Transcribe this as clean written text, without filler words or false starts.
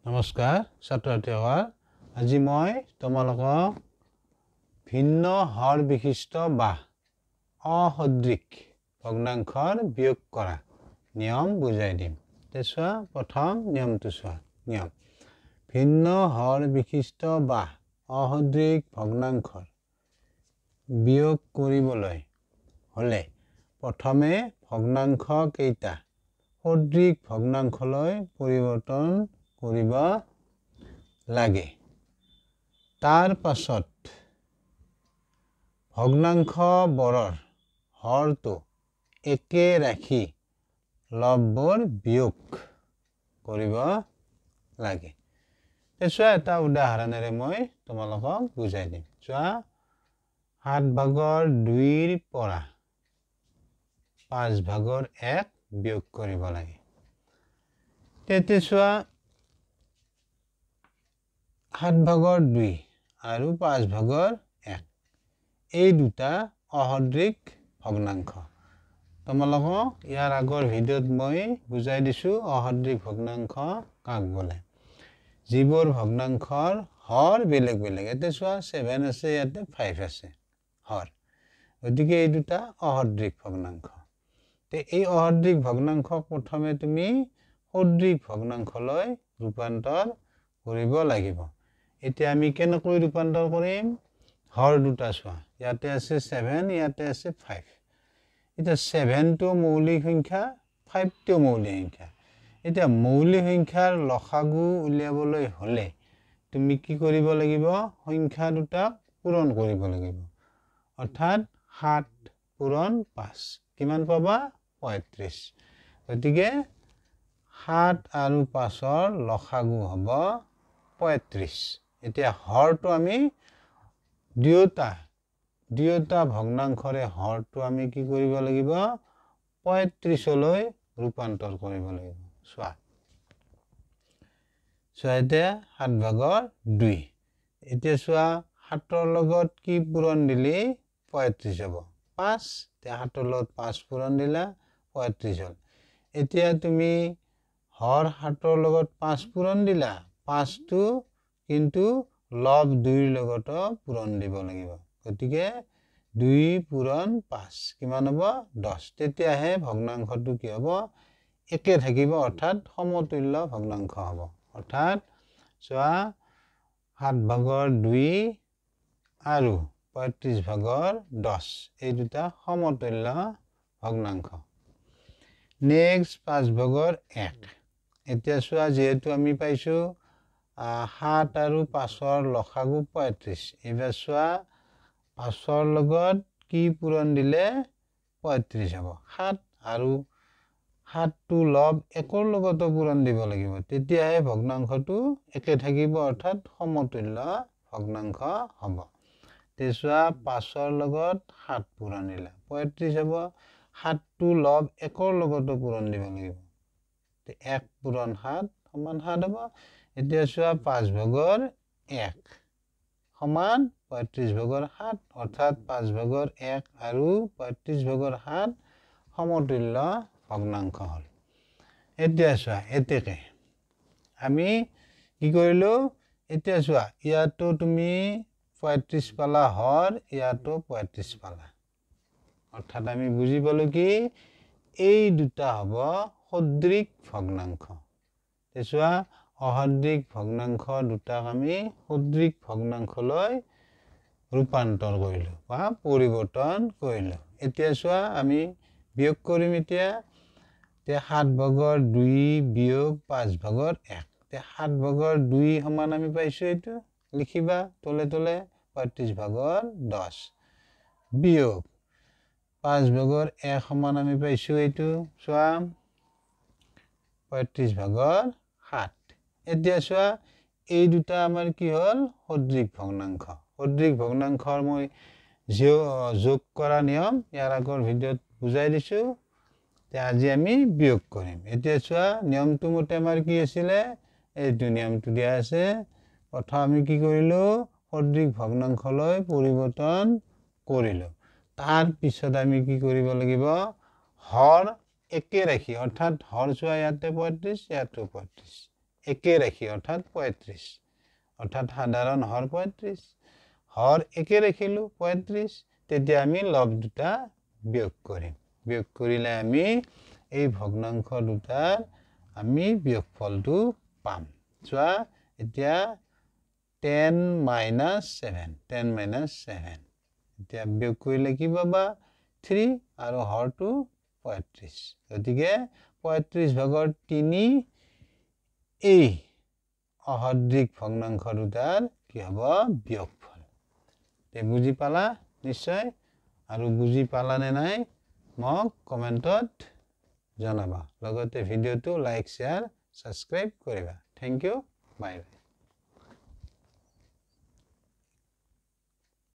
নমস্কাৰ ছাত্ৰ-ছাত্ৰীসকল আজি মই তোমালোকক ভিন্ন হৰ বিশিষ্ট বা অসদৃশ ভগ্নাংশৰ বিয়োগ কৰা নিয়ম বুজাই দিম। চোৱা প্ৰথম নিয়মটো চোৱা। নিয়ম ভিন্ন হৰ বিশিষ্ট বা অসদৃশ ভগ্নাংশৰ বিয়োগ কৰিবলৈ হলে প্ৰথমে ভগ্নাংশ কেইটা সদৃশ ভগ্নাংশলৈ পৰিৱৰ্তন কৰিব লাগে। তাৰ পাছত ভগ্নাংশ বৰৰ হৰটো একে ৰাখি লববোৰ বিয়োগ কৰিব লাগে। চোৱা এটা উদাহৰণেৰে মই তোমালোকক বুজাই দিম। চোৱা 7/2 পৰা 5/1 বিয়োগ কৰিব লাগে। তেতিয়া চোৱা 7/2 আৰু 5/1 এই দুটা অসদৃশ ভগ্নাংশ। তোমালোকক ইয়াৰ আগৰ ভিডিঅ'ত মই বুজাই দিছো অসদৃশ ভগ্নাংশ কাক বোলে। যিবোৰ ভগ্নাংশৰ হৰ বেলেগ বেলেগ। এতিয়া চোৱা 7 আছে, ইয়াতে 5 আছে হৰ, গতিকে এই দুটা অসদৃশ ভগ্নাংশ। এই অসদৃশ ভগ্নাংশক প্ৰথমে তুমি সদৃশ ভগ্নাংশলৈ ৰূপান্তৰ কৰিব লাগিব। এতিয়া আমি কেনেকৈ ৰূপান্তৰ কৰিম? হৰ দুটা চোৱা, ইয়াতে আছে 7, ইয়াতে আছে 5। এতিয়া 7টো মৌলিক সংখ্যা, 5টো মৌলিক সংখ্যা। এতিয়া মৌলিক সংখ্যাৰ লসাগু উলিয়াবলৈ হলে তুমি কি কৰিব লাগিব? সংখ্যা দুটাক পূৰণ কৰিব লাগিব। অৰ্থাৎ 7 পূৰণ 5 কিমান পাবা? 35। গতিকে 7 আৰু 5ৰ লসাগু হ'ব 35। এতিয়া হৰটো আমি দুয়োটা ভগ্নাংশৰে হৰটো আমি কি কৰিব লাগিব? 35লৈ ৰূপান্তৰ কৰিব লাগিব। চোৱা এতিয়া 7/2। এতিয়া চোৱা 7ৰ লগত কি পূৰণ দিলে 35 হ'ব? 5। 7ৰ লগত 5 পূৰণ দিলা 35 হ'ল। এতিয়া তুমি হৰ 7ৰ লগত 5 পূৰণ দিলা, 5টো কিন্তু লব 2ৰ লগত পূৰণ দিব লাগিব। গতিকে 2 পূৰণ 5 কিমান হ'ব? 10। তেতিয়াহে ভগ্নাংশটো কি হ'ব? একে থাকিব, অৰ্থাৎ সমতুল্য ভগ্নাংশ হ'ব। অৰ্থাৎ চোৱা 7/2 আৰু 35/10 এই দুটা সমতুল্য ভগ্নাংশ। নেক্সট 5/1। এতিয়া চোৱা যিহেতু আমি পাইছো 7 আৰু 5ৰ লসাগু 35। এইবাৰ চোৱা 5ৰ লগত কি পূৰণ দিলে 35 হ'ব? 7 আৰু 7টো লব 1ৰ লগতো পূৰণ দিব লাগিব। তেতিয়াহে ভগ্নাংশটো একে থাকিব, অৰ্থাৎ সমতুল্য ভগ্নাংশ হ'ব। চোৱা 5ৰ লগত 7 পূৰণ দিলা 35 হ'ব। 7টো লব 1ৰ লগতো পূৰণ দিব লাগিব। 1 পূৰণ 7 সমান 7 হ'ব। এতিয়া চোৱা 5/1 সমান 35/7, অৰ্থাৎ 5/1 আৰু 35/7 সমতুল্য ভগ্নাংশ হ'ল। এতিয়া চোৱা এতেকে আমি কি কৰিলো? এতিয়া চোৱা ইয়াতো তুমি 35 পালা হৰ, ইয়াতো 35 পালা। অৰ্থাৎ আমি বুজি পালো কি এই দুটা হ'ব সদৃশ ভগ্নাংশ। চোৱা অসদৃশ ভগ্নাংশ দুটাক আমি সদৃশ ভগ্নাংশলৈ ৰূপান্তৰ কৰিলো বা পৰিৱৰ্তন কৰিলো। এতিয়া চোৱা আমি বিয়োগ কৰিম। এতিয়া 7/2 বিয়োগ 5/1। 7/2 সমান আমি পাইছো, এইটো লিখিবা তলে তলে 35/10 বিয়োগ 5/1 সমান আমি পাইছো, এইটো চোৱা 35/7। এতিয়া চোৱা এই দুটা আমাৰ কি হ'ল? সদৃশ ভগ্নাংশ। সদৃশ ভগ্নাংশৰ মই যোগ কৰা নিয়ম ইয়াৰ আগৰ ভিডিঅ'ত বুজাই দিছো। আজি আমি বিয়োগ কৰিম। এতিয়া চোৱা নিয়মটো মতে আমাৰ কি আছিলে? এইটো নিয়মটো দিয়া আছে। প্ৰথম আমি কি কৰিলো? সদৃশ ভগ্নাংশলৈ পৰিৱৰ্তন কৰিলো। তাৰ পিছত আমি কি কৰিব লাগিব? হৰ একে ৰাখি, অৰ্থাৎ হৰ চোৱা ইয়াতে 35, ইয়াতো 35, একে ৰাখি অৰ্থাৎ 35 অৰ্থাৎ সাধাৰণ হৰ 35 হৰ একে ৰাখিলো 35 তেতিয়া আমি লব দুটা বিয়োগ কৰিম বিয়োগ কৰিলে আমি এই ভগ্নাংশ দুটাৰ আমি বিয়োগফলটো পাম চোৱা এতিয়া 10 - 7 এতিয়া বিয়োগ কৰিলে কি পাবা 3 আৰু হৰটো 35 গতিকে 35 ভাগৰ 3 এই অহদ্ৰিক ভগ্নাংশ দুটাৰ কি হ'ব বিয়োগফল তে বুজি পালা নিশ্চয় আৰু বুজি পালা নে নাই মোক কমেন্টত জনাবা লগতে ভিডিওটো লাইক শেয়াৰ সাবস্ক্ৰাইব কৰিবা থ্যাংক ইউ বাই বাই